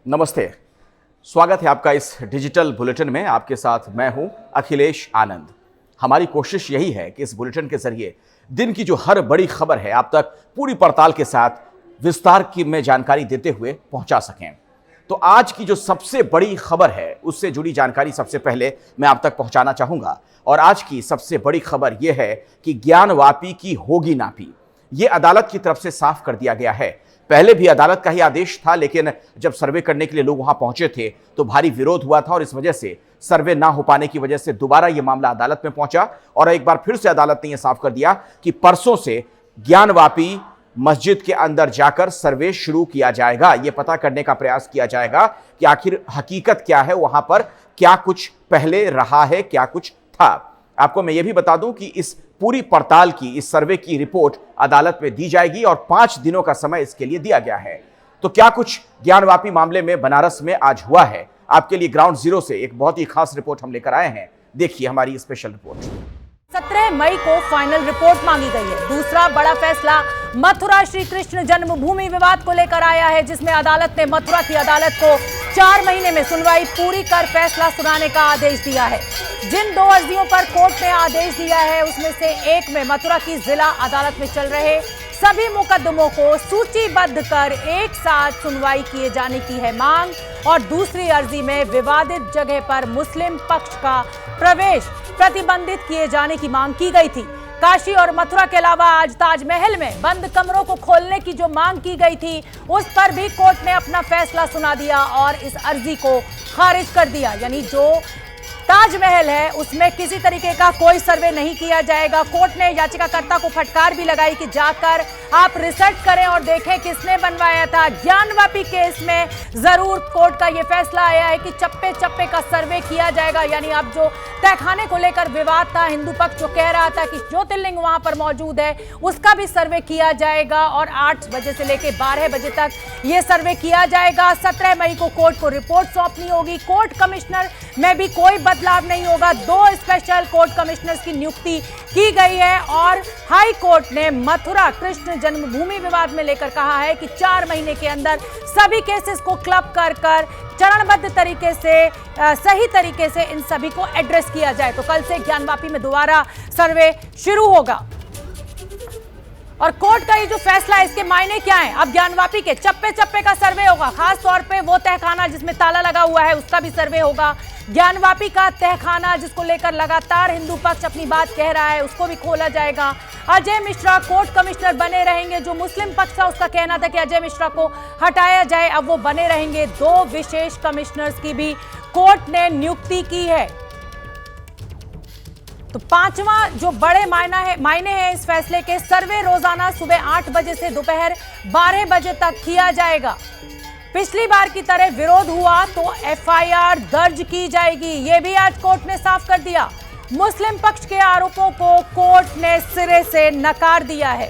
नमस्ते, स्वागत है आपका इस डिजिटल बुलेटिन में। आपके साथ मैं हूं अखिलेश आनंद। हमारी कोशिश यही है कि इस बुलेटिन के जरिए दिन की जो हर बड़ी खबर है आप तक पूरी पड़ताल के साथ विस्तार की में जानकारी देते हुए पहुंचा सकें। तो आज की जो सबसे बड़ी खबर है उससे जुड़ी जानकारी सबसे पहले मैं आप तक पहुंचाना चाहूंगा। और आज की सबसे बड़ी खबर यह है कि ज्ञानवापी की होगी नापी, ये अदालत की तरफ से साफ कर दिया गया है। पहले भी अदालत का ही आदेश था, लेकिन जब सर्वे करने के लिए लोग वहां पहुंचे थे तो भारी विरोध हुआ था और इस वजह से सर्वे ना हो पाने की वजह से दोबारा यह मामला अदालत में पहुंचा और एक बार फिर से अदालत ने यह साफ कर दिया कि परसों से ज्ञानवापी मस्जिद के अंदर जाकर सर्वे शुरू किया जाएगा। यह पता करने का प्रयास किया जाएगा कि आखिर हकीकत क्या है, वहां पर क्या कुछ पहले रहा है, क्या कुछ था। आपको मैं यह भी बता दूं कि इस पूरी पड़ताल की, इस सर्वे की रिपोर्ट अदालत में दी जाएगी और 5 दिनों का समय इसके लिए दिया गया है। तो क्या कुछ ज्ञानवापी मामले में बनारस में आज हुआ है, आपके लिए ग्राउंड जीरो से एक बहुत ही खास रिपोर्ट हम लेकर आए हैं। देखिए हमारी स्पेशल रिपोर्ट। 17 मई को फाइनल रिपोर्ट मांगी गई है। दूसरा बड़ा फैसला मथुरा श्री कृष्ण जन्मभूमि विवाद को लेकर आया है, जिसमें अदालत ने मथुरा की अदालत को 4 महीने में सुनवाई पूरी कर फैसला सुनाने का आदेश दिया है। जिन 2 अर्जियों पर कोर्ट ने आदेश दिया है उसमें से एक में मथुरा की जिला अदालत में चल रहे सभी मुकदमों को सूचीबद्ध कर एक साथ सुनवाई किए जाने की है मांग, और दूसरी अर्जी में विवादित जगह पर मुस्लिम पक्ष का प्रवेश प्रतिबंधित किए जाने की मांग की गई थी। काशी और मथुरा के अलावा आज ताजमहल में बंद कमरों को खोलने की जो मांग की गई थी उस पर भी कोर्ट ने अपना फैसला सुना दिया और इस अर्जी को खारिज कर दिया। यानी जो ताजमहल है उसमें किसी तरीके का कोई सर्वे नहीं किया जाएगा। कोर्ट ने याचिकाकर्ता को फटकार भी लगाई कि जाकर आप रिसर्च करें और देखें किसने बनवाया था। ज्ञानवापी केस में जरूर कोर्ट का यह फैसला आया है कि चप्पे चप्पे का सर्वे किया जाएगा। यानी अब जो तहखाने को लेकर विवाद था, हिंदू पक्ष जो कह रहा था कि ज्योतिर्लिंग वहां पर मौजूद है, उसका भी सर्वे किया जाएगा और 8 बजे से लेकर 12 बजे तक यह सर्वे किया जाएगा। 17 मई को कोर्ट को रिपोर्ट सौंपनी होगी। कोर्ट कमिश्नर में भी कोई बदलाव नहीं होगा। 2 स्पेशल कोर्ट कमिश्नर्स की नियुक्ति की गई है और हाई कोर्ट ने मथुरा कृष्ण जन्मभूमि विवाद में लेकर कहा है कि 4 महीने के अंदर सभी केसेस को क्लब कर चरणबद्ध तरीके से सही तरीके से इन सभी को एड्रेस किया जाए। तो कल से ज्ञानवापी में दोबारा सर्वे शुरू होगा और कोर्ट का ये जो फैसला है इसके मायने क्या है। अब ज्ञानवापी के चप्पे चप्पे का सर्वे होगा, खास तौर पे वो तहखाना जिसमें ताला लगा हुआ है उसका भी सर्वे होगा। ज्ञानवापी का तहखाना जिसको लेकर लगातार हिंदू पक्ष अपनी बात कह रहा है उसको भी खोला जाएगा। अजय मिश्रा कोर्ट कमिश्नर बने रहेंगे। जो मुस्लिम पक्ष था उसका कहना था कि अजय मिश्रा को हटाया जाए, अब वो बने रहेंगे। 2 विशेष कमिश्नर्स की भी कोर्ट ने नियुक्ति की है। तो 5वां जो बड़े मायने हैं इस फैसले के, सर्वे रोजाना सुबह 8 बजे से दोपहर 12 बजे तक किया जाएगा। पिछली बार की तरह विरोध हुआ तो एफआईआर दर्ज की जाएगी, यह भी आज कोर्ट ने साफ कर दिया। मुस्लिम पक्ष के आरोपों को कोर्ट ने सिरे से नकार दिया है।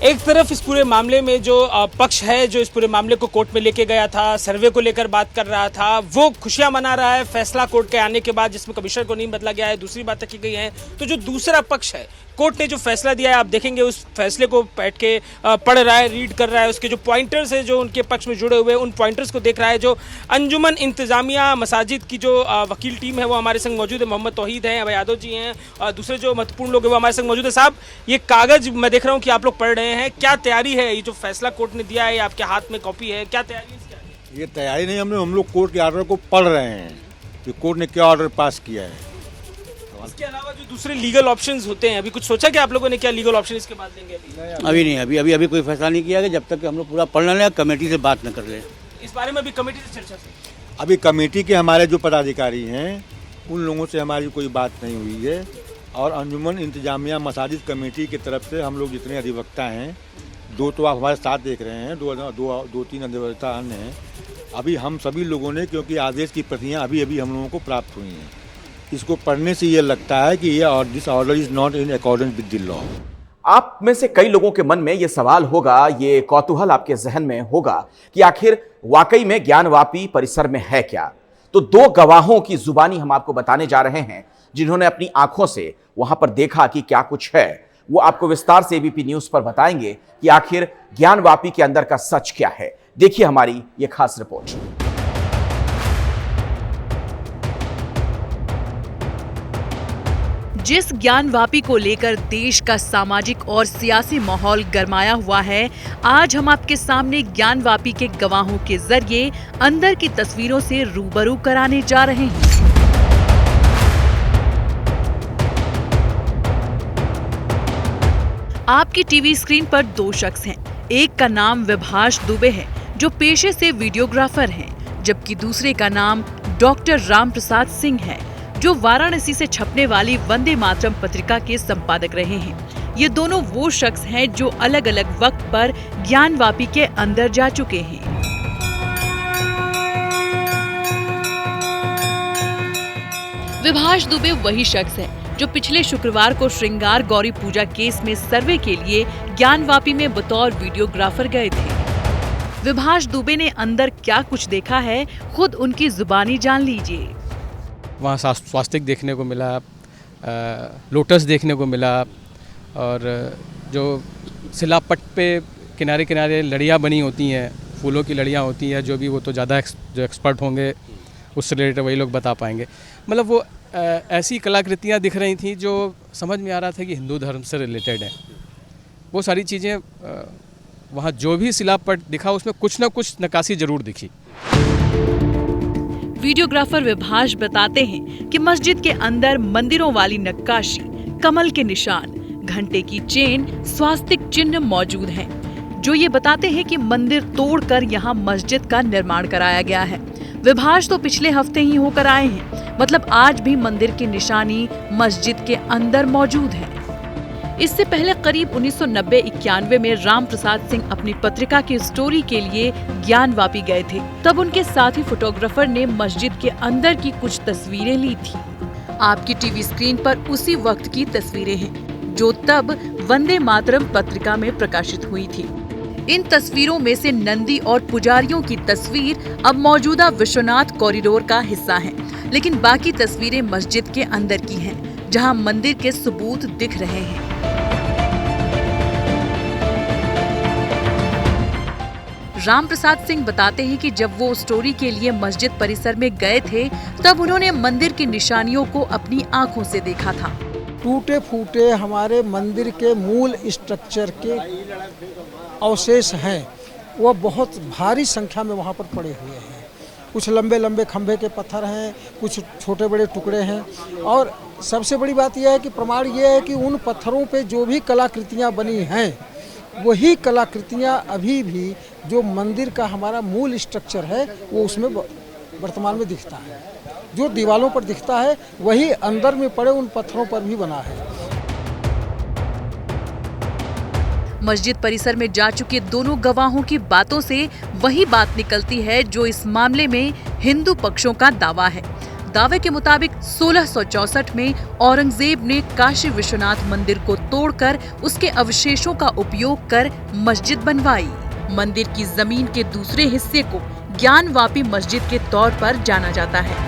एक तरफ इस पूरे मामले में जो पक्ष है जो इस पूरे मामले को कोर्ट में लेके गया था, सर्वे को लेकर बात कर रहा था, वो खुशियां मना रहा है फैसला कोर्ट के आने के बाद जिसमें कमिश्नर को नहीं बदला गया है, दूसरी बातें की गई हैं। तो जो दूसरा पक्ष है, कोर्ट ने जो फैसला दिया है आप देखेंगे उस फैसले को बैठ के पढ़ रहा है, रीड कर रहा है, उसके जो पॉइंटर्स है जो उनके पक्ष में जुड़े हुए हैं उन पॉइंटर्स को देख रहा है। जो अंजुमन इंतजामिया मसाजिद की जो वकील टीम है वो हमारे संग मौजूद है। मोहम्मद तौहीद हैं, अभय यादव जी हैं, दूसरे जो महत्वपूर्ण लोग हैं वो हमारे संग मौजूद है। साहब, ये कागज मैं देख रहा हूँ कि आप लोग पढ़ रहे हैं, क्या तैयारी है? ये जो फैसला कोर्ट ने दिया है आपके हाथ में कॉपी है, क्या तैयारी है इसकी? ये तैयारी नहीं, हम लोग कोर्ट के ऑर्डर को पढ़ रहे हैं कि कोर्ट ने क्या ऑर्डर पास किया है। इसके अलावा जो दूसरे लीगल ऑप्शंस होते हैं, अभी कुछ सोचा कि आप लोगों ने क्या लीगल ऑप्शन इसके बाद लेंगे? अभी नहीं, अभी कोई फैसला नहीं किया कि जब तक हम लोग पूरा पढ़ लें, कमेटी से बात न कर ले। इस बारे में अभी कमेटी से चर्चा से अभी कमेटी के हमारे जो पदाधिकारी हैं उन लोगों से हमारी कोई बात नहीं हुई है और अंजुमन इंतजामिया मसाजिद कमेटी की तरफ से हम लोग जितने अधिवक्ता हैं, 2 तो आप हमारे साथ देख रहे हैं, 2-3 अधिवक्ता अन्य हैं। अभी हम सभी लोगों ने, क्योंकि आदेश की प्रतियां अभी हम लोगों को प्राप्त हुई हैं, इसको पढ़ने से ये लगता है कि ये this order is not in accordance with the law. आप में से कई लोगों के मन में यह सवाल होगा, ये कौतूहल आपके जहन में होगा कि आखिर वाकई में ज्ञानवापी परिसर में है क्या। तो 2 गवाहों की जुबानी हम आपको बताने जा रहे हैं जिन्होंने अपनी आंखों से वहां पर देखा कि क्या कुछ है। वो आपको विस्तार से एबीपी न्यूज पर बताएंगे कि आखिर ज्ञानवापी के अंदर का सच क्या है। देखिए हमारी ये खास रिपोर्ट। जिस ज्ञानवापी को लेकर देश का सामाजिक और सियासी माहौल गरमाया हुआ है, आज हम आपके सामने ज्ञानवापी के गवाहों के जरिए अंदर की तस्वीरों से रूबरू कराने जा रहे हैं। आपकी टीवी स्क्रीन पर दो शख्स हैं। एक का नाम विभाष दुबे है, जो पेशे से वीडियोग्राफर हैं, जबकि दूसरे का नाम डॉक्टर राम प्रसाद सिंह है, जो वाराणसी से छपने वाली वंदे मातरम पत्रिका के संपादक रहे हैं। ये दोनों वो शख्स हैं जो अलग अलग वक्त पर ज्ञानवापी के अंदर जा चुके हैं। विभाष दुबे वही शख्स है जो पिछले शुक्रवार को श्रृंगार गौरी पूजा केस में सर्वे के लिए ज्ञानवापी में बतौर वीडियोग्राफर गए थे। विभाष दुबे ने अंदर क्या कुछ देखा है, खुद उनकी जुबानी जान लीजिए। वहाँ स्वास्तिक देखने को मिला, लोटस देखने को मिला, और जो शिलापट पे किनारे किनारे लड़ियाँ बनी होती हैं, फूलों की लड़ियाँ होती हैं, जो भी वो तो ज़्यादा जो एक्सपर्ट होंगे उससे रिलेटेड वही लोग बता पाएंगे। मतलब वो ऐसी कलाकृतियाँ दिख रही थी जो समझ में आ रहा था कि हिंदू धर्म से रिलेटेड है। वो सारी चीज़ें वहाँ जो भी शिलापट दिखा उसमें कुछ ना कुछ नक्काशी ज़रूर दिखी। वीडियोग्राफर विभाष बताते हैं कि मस्जिद के अंदर मंदिरों वाली नक्काशी, कमल के निशान, घंटे की चेन, स्वास्तिक चिन्ह मौजूद हैं, जो ये बताते हैं कि मंदिर तोड़कर यहाँ मस्जिद का निर्माण कराया गया है। विभाष तो पिछले हफ्ते ही होकर आए हैं, मतलब आज भी मंदिर की निशानी मस्जिद के अंदर मौजूद है। इससे पहले करीब 1990-91 में राम प्रसाद सिंह अपनी पत्रिका की स्टोरी के लिए ज्ञानवापी गए थे। तब उनके साथी फोटोग्राफर ने मस्जिद के अंदर की कुछ तस्वीरें ली थी। आपकी टीवी स्क्रीन पर उसी वक्त की तस्वीरें हैं, जो तब वंदे मातरम पत्रिका में प्रकाशित हुई थी। इन तस्वीरों में से नंदी और पुजारियों की तस्वीर अब मौजूदा विश्वनाथ कॉरिडोर का हिस्सा है, लेकिन बाकी तस्वीरें मस्जिद के अंदर की हैं, जहां मंदिर के सबूत दिख रहे हैं। राम प्रसाद सिंह बताते हैं कि जब वो स्टोरी के लिए मस्जिद परिसर में गए थे, तब उन्होंने मंदिर की निशानियों को अपनी आंखों से देखा था। टूटे फूटे हमारे मंदिर के मूल स्ट्रक्चर के अवशेष हैं, वो बहुत भारी संख्या में वहाँ पर पड़े हुए हैं। कुछ लंबे लंबे खंभे के पत्थर हैं, कुछ छोटे बड़े टुकड़े हैं, और सबसे बड़ी बात यह है कि प्रमाण ये है कि उन पत्थरों पे जो भी कलाकृतियाँ बनी हैं, वही कलाकृतियाँ अभी भी जो मंदिर का हमारा मूल स्ट्रक्चर है वो उसमें वर्तमान में दिखता है। जो दीवारों पर दिखता है वही अंदर में पड़े उन पत्थरों पर भी बना है। मस्जिद परिसर में जा चुके दोनों गवाहों की बातों से वही बात निकलती है जो इस मामले में हिंदू पक्षों का दावा है। दावे के मुताबिक 1664 में औरंगजेब ने काशी विश्वनाथ मंदिर को तोड़कर उसके अवशेषों का उपयोग कर मस्जिद बनवाई। मंदिर की जमीन के दूसरे हिस्से को ज्ञानवापी मस्जिद के तौर पर जाना जाता है।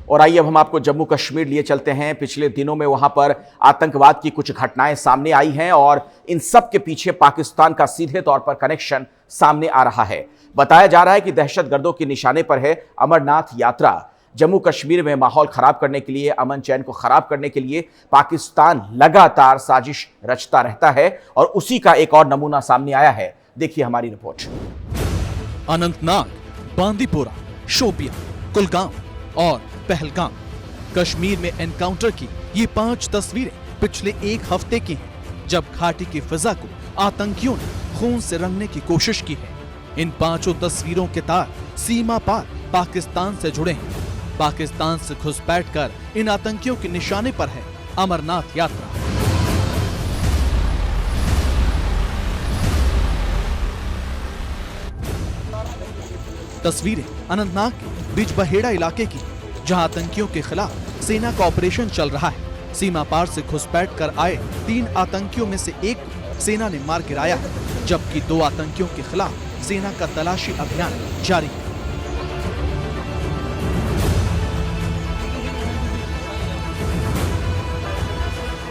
और आइए अब हम आपको जम्मू कश्मीर लिए चलते हैं। पिछले दिनों में वहां पर आतंकवाद की कुछ घटनाएं सामने आई हैं और इन सब के पीछे पाकिस्तान का सीधे तौर पर कनेक्शन सामने आ रहा है। बताया जा रहा है कि दहशतगर्दों के निशाने पर है अमरनाथ यात्रा। जम्मू कश्मीर में माहौल खराब करने के लिए, अमन चैन को खराब करने के लिए पाकिस्तान लगातार साजिश रचता रहता है और उसी का एक और नमूना सामने आया है। देखिए हमारी रिपोर्ट। अनंतनाग, बांदीपोरा, शोपियां, कुलगाम और पहलगाम, कश्मीर में एनकाउंटर की ये 5 तस्वीरें पिछले एक हफ्ते की हैं, जब घाटी की फिजा को आतंकियों ने खून से रंगने की कोशिश की है। इन 5 तस्वीरों के तार सीमा पार पाकिस्तान से जुड़े हैं। पाकिस्तान से घुसपैठ कर इन आतंकियों के निशाने पर है अमरनाथ यात्रा। तस्वीरें अनंतनाग के बिजबहेड़ा इलाके की, जहां आतंकियों के खिलाफ सेना का ऑपरेशन चल रहा है। सीमा पार से घुसपैठ कर आए 3 आतंकियों में से एक को सेना ने मार गिराया है, जबकि 2 आतंकियों के खिलाफ सेना का तलाशी अभियान जारी है।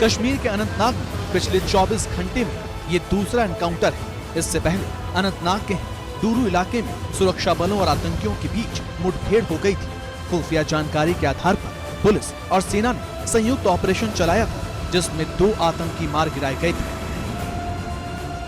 कश्मीर के अनंतनाग में पिछले 24 घंटे में ये दूसरा एनकाउंटर है। इससे पहले अनंतनाग के डूरू इलाके में सुरक्षा बलों और आतंकियों के बीच मुठभेड़ हो गई थी। खुफिया जानकारी के आधार पर पुलिस और सेना ने संयुक्त ऑपरेशन चलाया था, जिसमें 2 आतंकी मार गिराए गए थे।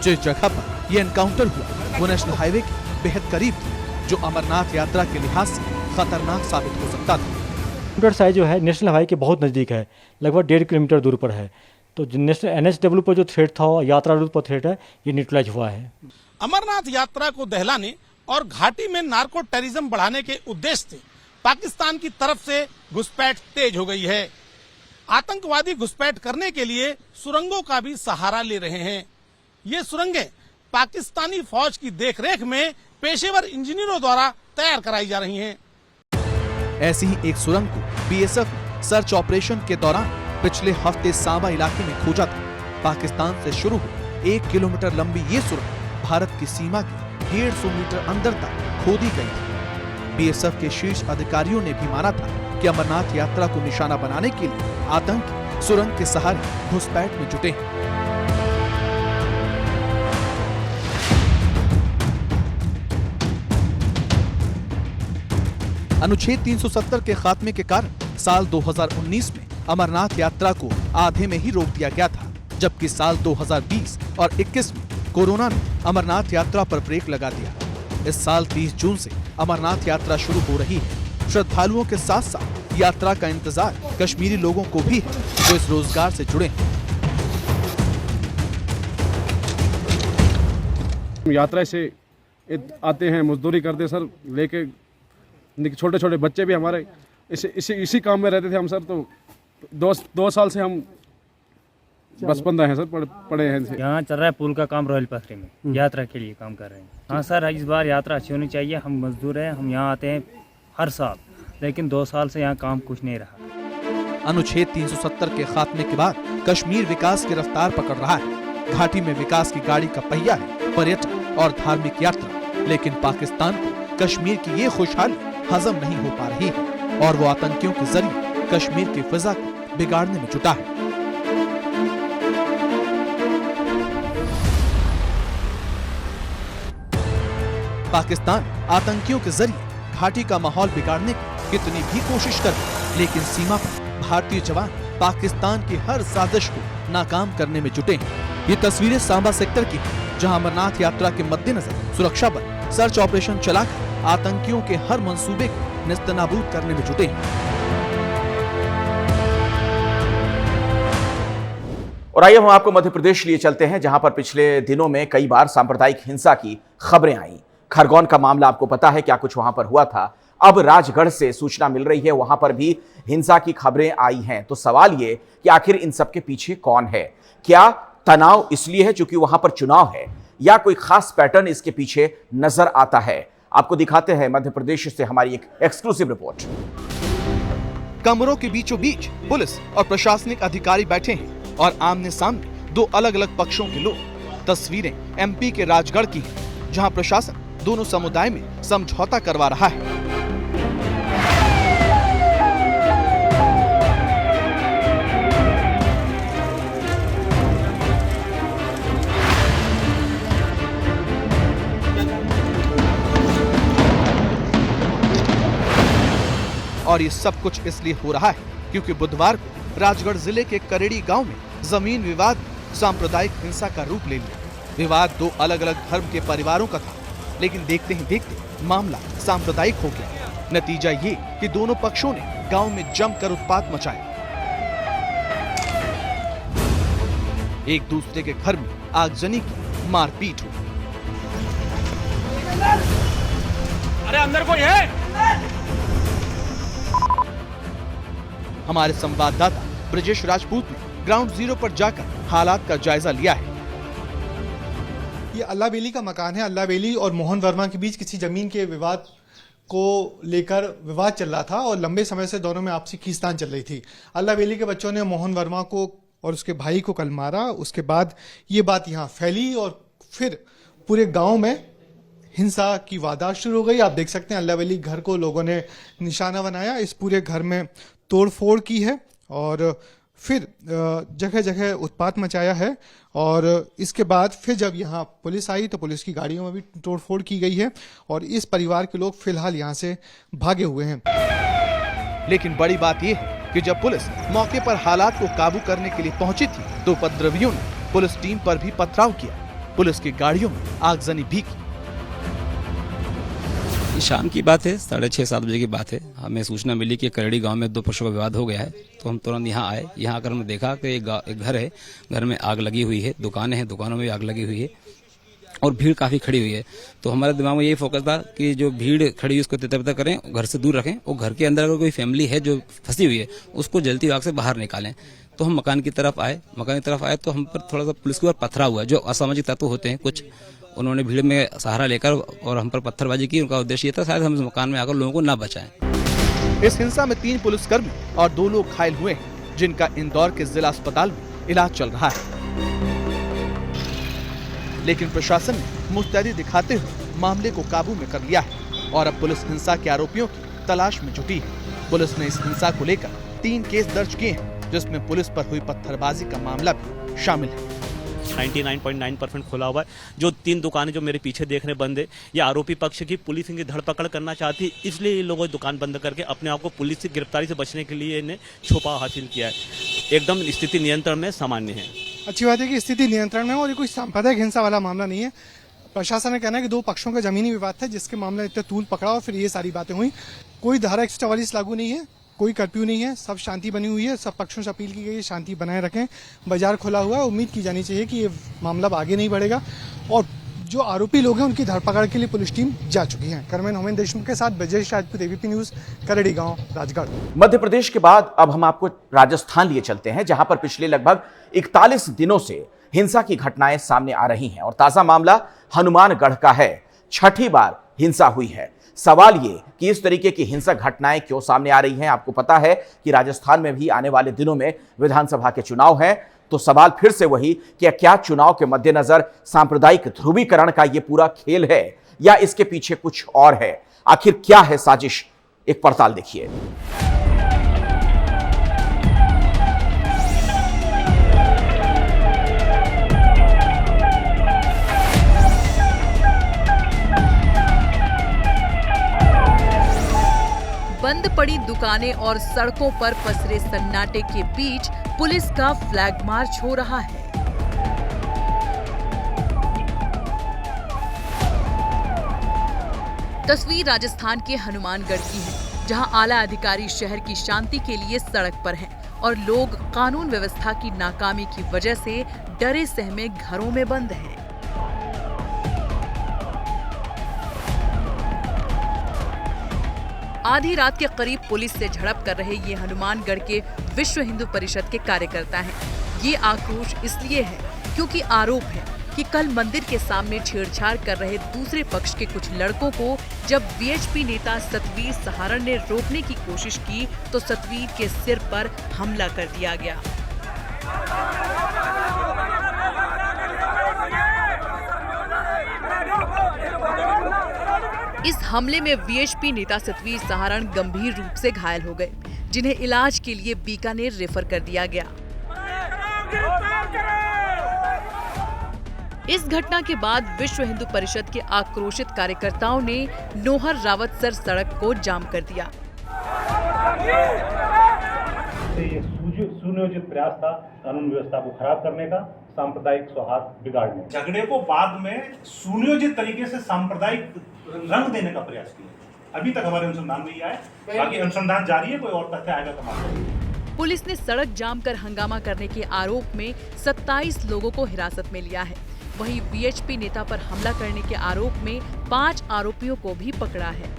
जिस जगह पर यह एनकाउंटर हुआ वो नेशनल हाईवे के बेहद करीब थी, जो अमरनाथ यात्रा के लिहाज से खतरनाक साबित हो सकता था। साइज जो है नेशनल हाईवे के बहुत नज़दीक है, लगभग 1.5 किलोमीटर दूर पर है। तो नेशनल NHW पर जो थ्रेट था, यात्रा रूट पर थ्रेट है, ये न्यूट्रलाइज हुआ है। अमरनाथ यात्रा को दहलाने और घाटी में नार्को टेररिज्म बढ़ाने के उद्देश्य से पाकिस्तान की तरफ से घुसपैठ तेज हो गई है। आतंकवादी घुसपैठ करने के लिए सुरंगों का भी सहारा ले रहे हैं। ये सुरंगें पाकिस्तानी फौज की देखरेख में पेशेवर इंजीनियरों द्वारा तैयार कराई जा रही हैं। ऐसी ही एक सुरंग को BSF ने सर्च ऑपरेशन के दौरान पिछले हफ्ते सांबा इलाके में खोजा था। पाकिस्तान से शुरू हो 1 किलोमीटर लंबी ये सुरंग भारत की सीमा के 150 मीटर अंदर तक खोदी गई थी। BSF के शीर्ष अधिकारियों ने भी माना था कि अमरनाथ यात्रा को निशाना बनाने के लिए आतंकी सुरंग के सहारे घुसपैठ में जुटे हैं। अनुच्छेद 370 के खात्मे के कारण साल 2019 में अमरनाथ यात्रा को आधे में ही रोक दिया गया था, जबकि साल 2020 और 21 में कोरोना ने अमरनाथ यात्रा पर ब्रेक लगा दिया। इस साल 30 जून से अमरनाथ यात्रा शुरू हो रही है। श्रद्धालुओं के साथ साथ यात्रा का इंतजार कश्मीरी लोगों को भी है, जो इस रोजगार से जुड़े हैं। यात्रा से आते हैं, मजदूरी करते सर, लेके छोटे छोटे बच्चे भी हमारे इसी काम में रहते थे हम सर। तो 2 साल से हम बचपन रहे हैं सर, पढ़े हैं। यहाँ चल रहा है पुल का काम रॉयल पथरी में, यात्रा के लिए काम कर रहे हैं। हाँ सर, इस बार यात्रा अच्छी होनी चाहिए। हम मजदूर हैं, हम यहाँ आते हैं हर साल, लेकिन 2 साल से यहाँ काम कुछ नहीं रहा। अनुच्छेद 370 के खात्मे के बाद कश्मीर विकास की रफ्तार पकड़ रहा है। घाटी में विकास की गाड़ी का पहिया है पर्यटन और धार्मिक यात्रा, लेकिन पाकिस्तान को कश्मीर की ये खुशहाली हजम नहीं हो पा रही है और वो आतंकियों के जरिए कश्मीर की फिजा को बिगाड़ने में जुटा है। पाकिस्तान आतंकियों के जरिए घाटी का माहौल बिगाड़ने की कितनी भी कोशिश करे, लेकिन सीमा पर भारतीय जवान पाकिस्तान की हर साजिश को नाकाम करने में जुटे हैं। ये तस्वीरें सांबा सेक्टर की हैं, जहां अमरनाथ यात्रा के मद्देनजर सुरक्षा बल सर्च ऑपरेशन चलाकर आतंकियों के हर मंसूबे को नेस्तनाबूद करने में जुटे हैं। और आइए हम आपको मध्य प्रदेश लिए चलते हैं, जहां पर पिछले दिनों में कई बार सांप्रदायिक हिंसा की खबरें आई। खरगोन का मामला आपको पता है क्या कुछ वहां पर हुआ था। अब राजगढ़ से सूचना मिल रही है, वहां पर भी हिंसा की खबरें आई हैं। तो सवाल ये कि आखिर इन सब के पीछे कौन है? क्या तनाव इसलिए है क्योंकि वहां पर चुनाव है, या कोई खास पैटर्न इसके पीछे नजर आता है? आपको दिखाते हैं मध्य प्रदेश से हमारी एक एक्सक्लूसिव रिपोर्ट। कमरों के बीचों बीच पुलिस और प्रशासनिक अधिकारी बैठे हैं और आमने सामने 2 अलग अलग पक्षों के लोग। तस्वीरें MP के राजगढ़ की हैं, जहां प्रशासन दोनों समुदाय में समझौता करवा रहा है। और ये सब कुछ इसलिए हो रहा है क्योंकि बुधवार को राजगढ़ जिले के करेड़ी गांव में जमीन विवाद सांप्रदायिक हिंसा का रूप ले लिया। विवाद 2 अलग अलग धर्म के परिवारों का था, लेकिन देखते ही देखते मामला सांप्रदायिक हो गया। नतीजा ये कि दोनों पक्षों ने गांव में जमकर उत्पात मचाया। एक दूसरे के घर में आगजनी की मारपीट हुई। अरे अंदर कोई है? हमारे संवाददाता ब्रजेश राजपूत ने ग्राउंड जीरो पर जाकर हालात का जायजा लिया है। ये अल्लाह बेली का मकान है। अल्लाह बेली और मोहन वर्मा के बीच किसी जमीन के विवाद को लेकर विवाद चल रहा था और लंबे समय से दोनों में आपसी खींचतान चल रही थी। अल्लाह बेली के बच्चों ने मोहन वर्मा को और उसके भाई को कल मारा। उसके बाद ये बात यहाँ फैली और फिर पूरे गांव में हिंसा की वारदात शुरू हो गई। आप देख सकते हैं अल्लाह बेली घर को लोगों ने निशाना बनाया। इस पूरे घर में तोड़फोड़ की है और फिर जगह जगह उत्पात मचाया है। और इसके बाद फिर जब यहाँ पुलिस आई तो पुलिस की गाड़ियों में भी तोड़फोड़ की गई है और इस परिवार के लोग फिलहाल यहाँ से भागे हुए हैं। लेकिन बड़ी बात यह है कि जब पुलिस मौके पर हालात को काबू करने के लिए पहुंची थी तो उपद्रवियों ने पुलिस टीम पर भी पथराव किया। पुलिस की गाड़ियों में आगजनी भी की। शाम की बात है, 6:30-7 बजे की बात है। हमें सूचना मिली कि करड़ी गांव में 2 पक्षों का विवाद हो गया है, तो हम तुरंत यहाँ आए। यहाँ आकर हमने देखा कि एक घर है, घर में आग लगी हुई है, दुकानें हैं, दुकानों में भी आग लगी हुई है और भीड़ काफी खड़ी हुई है। तो हमारे दिमाग में यही फोकस था कि जो भीड़ खड़ी है उसको तितर-बितर करें, घर से दूर रखें और घर के अंदर अगर कोई फैमिली है जो फंसी हुई है उसको जलती आग से बाहर निकालें। तो हम मकान की तरफ आए तो हम पर थोड़ा सा पुलिस के ऊपर पथराव हुआ। जो असामाजिक तत्व होते हैं कुछ, उन्होंने भीड़ में सहारा लेकर और हम पर पत्थरबाजी की। उनका उद्देश्य ये था शायद हम इस मकान में आकर लोगों को न बचाएं। इस हिंसा में 3 पुलिसकर्मी और 2 लोग घायल हुए हैं, जिनका इंदौर के जिला अस्पताल में इलाज चल रहा है। लेकिन प्रशासन ने मुस्तैदी दिखाते हुए मामले को काबू में कर लिया है और अब पुलिस हिंसा के आरोपियों की तलाश में जुटी है। पुलिस ने इस हिंसा को लेकर 3 केस दर्ज किए हैं, जिसमें पुलिस पर हुई पत्थरबाजी का मामला भी शामिल है। 99.9% खुला हुआ है। जो 3 दुकानें जो मेरे पीछे देख रहे बंद है, ये आरोपी पक्ष की पुलिस इनकी धरपकड़ करना चाहती है, इसलिए ये लोगों ने दुकान बंद करके अपने आप को पुलिस की गिरफ्तारी से बचने के लिए इन्हें छुपा हासिल किया है। एकदम स्थिति नियंत्रण में सामान्य है। अच्छी बात है कि स्थिति नियंत्रण में और ये कोई सांप्रदायिक हिंसा वाला मामला नहीं है। प्रशासन ने कहना है कि 2 पक्षों का जमीनी विवाद था, जिसके मामले इतने तूल पकड़ा और फिर ये सारी बातें हुई। कोई धारा 144 लागू नहीं है, कोई कर्फ्यू नहीं है, सब शांति बनी हुई है। सब पक्षों से अपील की गई है शांति बनाए रखें, बाजार खुला हुआ है। उम्मीद की जानी चाहिए कि ये मामला आगे नहीं बढ़ेगा और जो आरोपी लोग हैं उनकी धरपकड़ के लिए पुलिस टीम जा चुकी है। कैमरामैन होमेन देशमुख के साथ ब्रजेश राजपूत, एबीपी न्यूज, करड़ी गांव, राजगढ़। मध्य प्रदेश के बाद अब हम आपको राजस्थान लिए चलते हैं, जहां पर पिछले लगभग 41 दिनों से हिंसा की घटनाएं सामने आ रही हैं और ताजा मामला हनुमानगढ़ का है। 6ठी बार हिंसा हुई है। सवाल ये कि इस तरीके की हिंसक घटनाएं क्यों सामने आ रही हैं। आपको पता है कि राजस्थान में भी आने वाले दिनों में विधानसभा के चुनाव हैं, तो सवाल फिर से वही कि क्या चुनाव के मद्देनजर सांप्रदायिक ध्रुवीकरण का ये पूरा खेल है या इसके पीछे कुछ और है। आखिर क्या है साजिश, एक पड़ताल देखिए। बंद पड़ी दुकानें और सड़कों पर पसरे सन्नाटे के बीच पुलिस का फ्लैग मार्च हो रहा है। तस्वीर राजस्थान के हनुमानगढ़ की है, जहां आला अधिकारी शहर की शांति के लिए सड़क पर हैं और लोग कानून व्यवस्था की नाकामी की वजह से डरे सहमे घरों में बंद हैं। आधी रात के करीब पुलिस से झड़प कर रहे ये हनुमानगढ़ के विश्व हिंदू परिषद के कार्यकर्ता हैं। ये आक्रोश इसलिए है क्योंकि आरोप है कि कल मंदिर के सामने छेड़छाड़ कर रहे दूसरे पक्ष के कुछ लड़कों को जब वीएचपी नेता सतवीर सहारण ने रोकने की कोशिश की तो सतवीर के सिर पर हमला कर दिया गया। इस हमले में वीएचपी नेता सतवीर सहारण गंभीर रूप से घायल हो गए, जिन्हें इलाज के लिए बीकानेर रेफर कर दिया गया। इस घटना के बाद विश्व हिंदू परिषद के आक्रोशित कार्यकर्ताओं ने नोहर रावतसर सड़क को जाम कर दिया। ये सुनियोजित प्रयास था कानून व्यवस्था को खराब करने का, सांप्रदायिक सौहार्द बिगाड़ने, झगड़े को बाद में सुनियोजित तरीके से सांप्रदायिक रंग देने का प्रयास किया। अभी तक हमारे अनुसंधान में ये आया, बाकी अनुसंधान जारी है, कोई और तथ्य आएगा तो मालूम। पुलिस ने सड़क जाम कर हंगामा करने के आरोप में 27 लोगों को हिरासत में लिया है। वहीं वीएचपी नेता पर हमला करने के आरोप में 5 आरोपियों को भी पकड़ा है।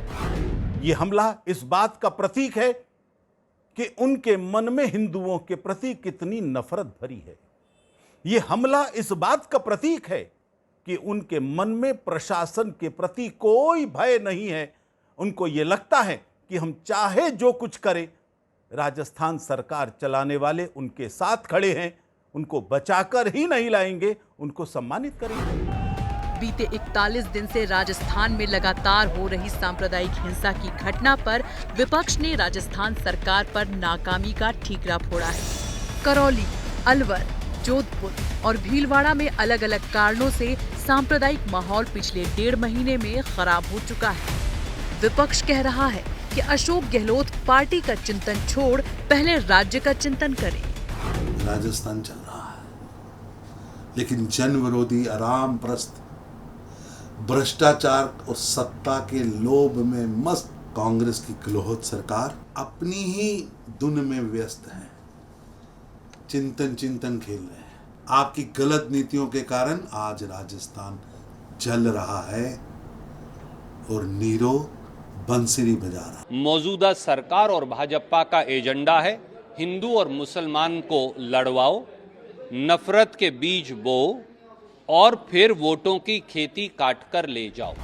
ये हमला इस बात का प्रतीक है कि उनके मन में हिंदुओं के प्रति कितनी नफरत भरी है। ये हमला इस बात का प्रतीक है कि उनके मन में प्रशासन के प्रति कोई भय नहीं है। उनको ये लगता है कि हम चाहे जो कुछ करें, राजस्थान सरकार चलाने वाले उनके साथ खड़े हैं, उनको बचाकर ही नहीं लाएंगे, उनको सम्मानित करेंगे। बीते 41 दिन से राजस्थान में लगातार हो रही सांप्रदायिक हिंसा की घटना पर विपक्ष ने राजस्थान सरकार पर नाकामी का ठीकरा फोड़ा है। करौली, अलवर, जोधपुर और भीलवाड़ा में अलग अलग कारणों से सांप्रदायिक माहौल पिछले 1.5 महीने में खराब हो चुका है। विपक्ष कह रहा है कि अशोक गहलोत पार्टी का चिंतन छोड़ पहले राज्य का चिंतन करें। राजस्थान चल रहा है, लेकिन जन विरोधी, आराम प्रस्त, भ्रष्टाचार और सत्ता के लोभ में मस्त कांग्रेस की गहलोत सरकार अपनी ही धुन में व्यस्त है। चिंतन खेल रहे हैं। आपकी गलत नीतियों के कारण आज राजस्थान जल रहा है और नीरो बंसुरी बजा रहा है। मौजूदा सरकार और भाजपा का एजेंडा है हिंदू और मुसलमान को लड़वाओ, नफरत के बीज बो और फिर वोटों की खेती काटकर ले जाओ।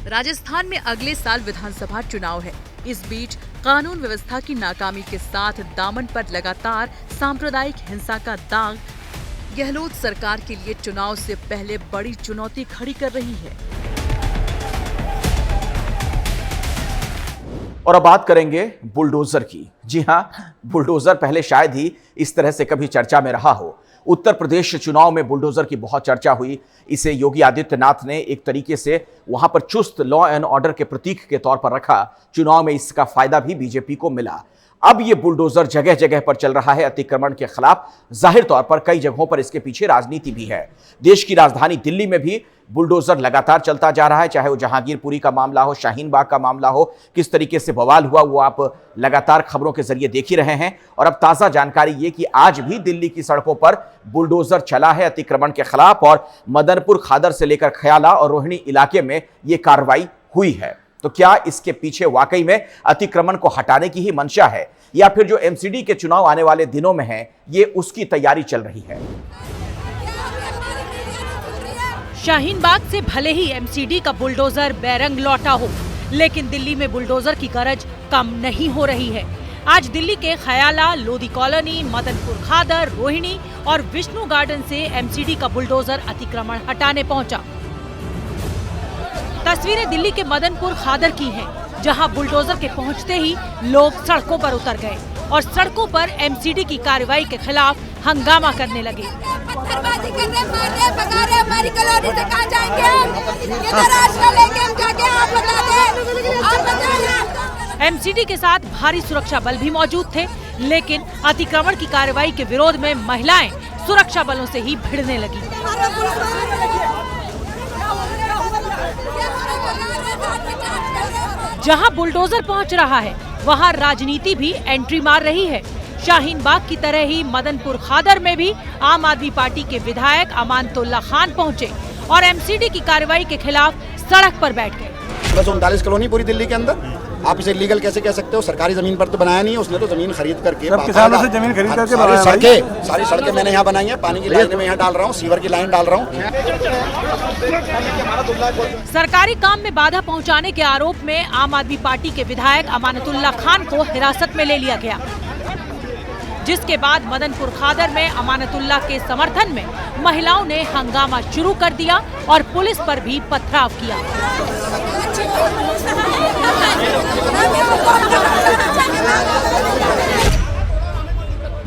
राजस्थान में अगले साल विधानसभा चुनाव है। इस बीच कानून व्यवस्था की नाकामी के साथ दामन पर लगातार सांप्रदायिक हिंसा का दाग गहलोत सरकार के लिए चुनाव से पहले बड़ी चुनौती खड़ी कर रही है। और अब बात करेंगे बुलडोजर की। जी हां, बुलडोजर पहले शायद ही इस तरह से कभी चर्चा में रहा हो। उत्तर प्रदेश चुनाव में बुलडोजर की बहुत चर्चा हुई। इसे योगी आदित्यनाथ ने एक तरीके से वहां पर चुस्त लॉ एंड ऑर्डर के प्रतीक के तौर पर रखा। चुनाव में इसका फायदा भी बीजेपी को मिला। अब ये बुलडोजर जगह जगह पर चल रहा है अतिक्रमण के खिलाफ। जाहिर तौर पर कई जगहों पर इसके पीछे राजनीति भी है। देश की राजधानी दिल्ली में भी बुलडोजर लगातार चलता जा रहा है, चाहे वो जहांगीरपुरी का मामला हो, शाहीन बाग का मामला हो। किस तरीके से बवाल हुआ वो आप लगातार खबरों के जरिए देख ही रहे हैं। और अब ताजा जानकारी ये कि आज भी दिल्ली की सड़कों पर बुलडोजर चला है अतिक्रमण के खिलाफ, और मदनपुर खादर से लेकर खयाला और रोहिणी इलाके में ये कार्रवाई हुई है। तो क्या इसके पीछे वाकई में अतिक्रमण को हटाने की ही मंशा है, या फिर जो एमसीडी के चुनाव आने वाले दिनों में है ये उसकी तैयारी चल रही है? शाहीन बाग से भले ही एमसीडी का बुलडोजर बेरंग लौटा हो, लेकिन दिल्ली में बुलडोजर की गरज कम नहीं हो रही है। आज दिल्ली के खयाला, लोधी कॉलोनी, मदनपुर खादर, रोहिणी और विष्णु गार्डन से एमसीडी का बुलडोजर अतिक्रमण हटाने पहुंचा। तस्वीरें दिल्ली के मदनपुर खादर की हैं, जहां बुलडोजर के पहुंचते ही लोग सड़कों पर उतर गए और सड़कों पर एमसीडी की कार्रवाई के खिलाफ हंगामा करने लगे। पत्थरबाजी कर रहे, मार रहे, भगा रहे, हमारी कॉलोनी से कहाँ जाएंगे हम? ये रास्ता लेके हम जाके आप बता दें, आप बताएं। एमसीडी के साथ भारी सुरक्षा बल भी मौजूद थे, लेकिन अतिक्रमण की कार्रवाई के विरोध में महिलाएं सुरक्षा बलों से ही भिड़ने लगी। जहां बुलडोजर पहुंच रहा है वहां राजनीति भी एंट्री मार रही है। शाहीन बाग की तरह ही मदनपुर खादर में भी आम आदमी पार्टी के विधायक अमानतुल्लाह खान पहुंचे और एमसीडी की कार्रवाई के खिलाफ सड़क पर बैठ गए। 39 कॉलोनी पूरी दिल्ली के अंदर, आप इसे लीगल कैसे कह सकते हो? सरकारी जमीन पर तो बनाया नहीं है उसने, तो जमीन खरीद करके किसानों से जमीन खरीद करके बनाया। सारी सड़कें मैंने यहाँ बनाई है, पानी की लाइन में यहाँ डाल रहा हूँ, सीवर की लाइन डाल रहा हूँ। सरकारी काम में बाधा पहुंचाने के आरोप में आम आदमी पार्टी के विधायक अमानतुल्लाह खान को हिरासत में ले लिया गया, जिसके बाद मदनपुर खादर में अमानतुल्लाह के समर्थन में महिलाओं ने हंगामा शुरू कर दिया और पुलिस पर भी पथराव किया।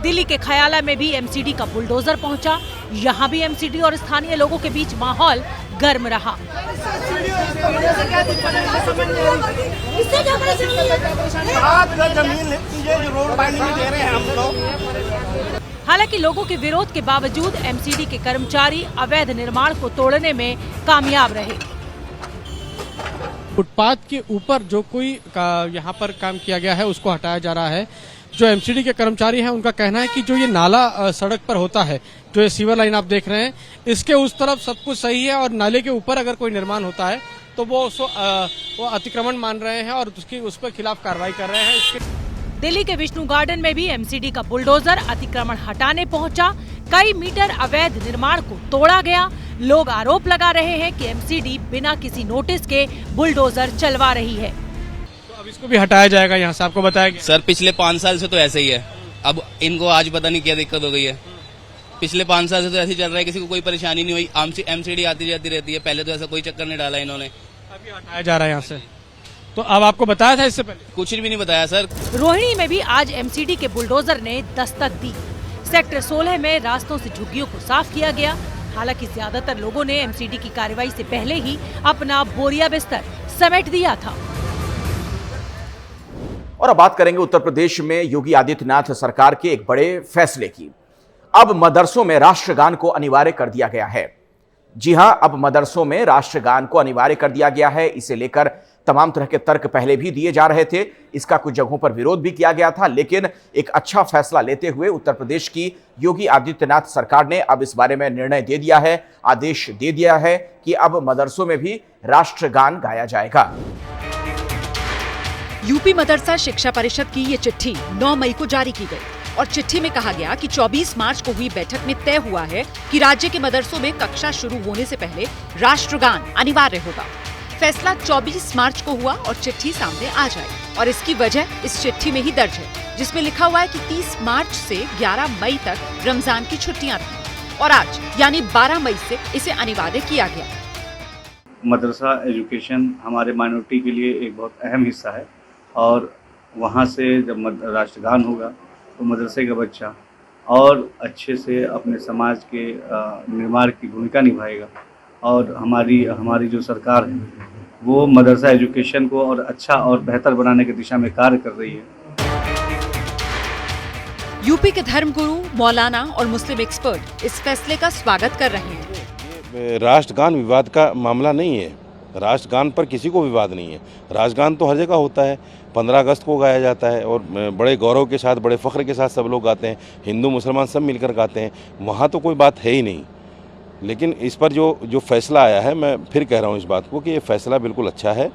दिल्ली के खयाला में भी एमसीडी का बुलडोजर पहुंचा। यहाँ भी एमसीडी और स्थानीय लोगों के बीच माहौल गर्म रहा। हालांकि लोगों के विरोध के बावजूद एमसीडी के कर्मचारी अवैध निर्माण को तोड़ने में कामयाब रहे। फुटपाथ के ऊपर जो कोई यहाँ पर काम किया गया है उसको हटाया जा रहा है। जो एमसीडी के कर्मचारी हैं उनका कहना है कि जो ये नाला सड़क पर होता है, जो ये सीवर लाइन आप देख रहे हैं, इसके उस तरफ सब कुछ सही है और नाले के ऊपर अगर कोई निर्माण होता है तो वो अतिक्रमण मान रहे हैं और उस पर खिलाफ कार्रवाई कर रहे हैं। दिल्ली के विष्णु गार्डन में भी एमसीडी का बुलडोजर अतिक्रमण हटाने पहुंचा। कई मीटर अवैध निर्माण को तोड़ा गया। लोग आरोप लगा रहे हैं कि एमसीडी बिना किसी नोटिस के बुलडोजर चलवा रही है। तो अब इसको भी हटाया जाएगा यहाँ से, आपको बताया गया? सर पिछले 5 साल से तो ऐसे ही है, अब इनको आज पता नहीं क्या दिक्कत हो गई है। पिछले 5 साल से तो ऐसे ही चल रहा है, किसी को कोई परेशानी नहीं हुई। एमसीडी आती जाती रहती है, पहले तो ऐसा कोई चक्कर नहीं डाला इन्होंने। अभी हटाया जा रहा है यहाँ से, तो अब आपको बताया था इससे पहले? कुछ भी नहीं बताया सर। रोहिणी में भी आज एमसीडी के बुलडोजर ने दस्तक दी। सेक्टर 16 में रास्तों से झुग्गियों को साफ किया गया। हालांकि ज्यादातर लोगों ने एमसीडी की कार्रवाई से पहले ही अपना बोरिया बिस्तर समेट दिया था। और अब बात करेंगे उत्तर प्रदेश में योगी आदित्यनाथ सरकार के एक बड़े फैसले की। अब मदरसों में राष्ट्रगान को अनिवार्य कर दिया गया है। जी हां, अब मदरसों में राष्ट्रगान को अनिवार्य कर दिया गया है। इसे लेकर तमाम तरह के तर्क पहले भी दिए जा रहे थे। इसका कुछ जगहों पर विरोध भी किया गया था, लेकिन एक अच्छा फैसला लेते हुए उत्तर प्रदेश की योगी आदित्यनाथ सरकार ने अब इस बारे में निर्णय दे दिया है, आदेश दे दिया है कि अब मदरसों में भी राष्ट्रगान गाया जाएगा। यूपी मदरसा शिक्षा परिषद की ये चिट्ठी 9 मई को जारी की गई और चिट्ठी में कहा गया कि 24 मार्च को हुई बैठक में तय हुआ है कि राज्य के मदरसों में कक्षा शुरू होने से पहले राष्ट्रगान अनिवार्य होगा। फैसला 24 मार्च को हुआ और चिट्ठी सामने आ जाएगी और इसकी वजह इस चिट्ठी में ही दर्ज है, जिसमें लिखा हुआ है कि 30 मार्च से 11 मई तक रमजान की छुट्टियां रहीं और आज यानी 12 मई से इसे अनिवार्य किया गया। मदरसा एजुकेशन हमारे माइनॉरिटी के लिए एक बहुत अहम हिस्सा है और वहाँ से जब राष्ट्रगान होगा तो मदरसे का बच्चा और अच्छे से अपने समाज के निर्माण की भूमिका निभाएगा और हमारी जो सरकार है वो मदरसा एजुकेशन को और अच्छा और बेहतर बनाने की दिशा में कार्य कर रही है। यूपी के धर्मगुरु, मौलाना और मुस्लिम एक्सपर्ट इस फैसले का स्वागत कर रहे हैं। राष्ट्रगान विवाद का मामला नहीं है। राष्ट्रगान पर किसी को विवाद नहीं है। राष्ट्रगान तो हर जगह होता है, 15 अगस्त को गाया जाता है और बड़े गौरव के साथ, बड़े फ़ख्र के साथ सब लोग गाते हैं, हिंदू मुसलमान सब मिलकर गाते हैं, वहाँ तो कोई बात है ही नहीं। लेकिन इस पर जो फैसला आया है, मैं फिर कह रहा हूँ इस बात को कि ये फैसला बिल्कुल अच्छा है।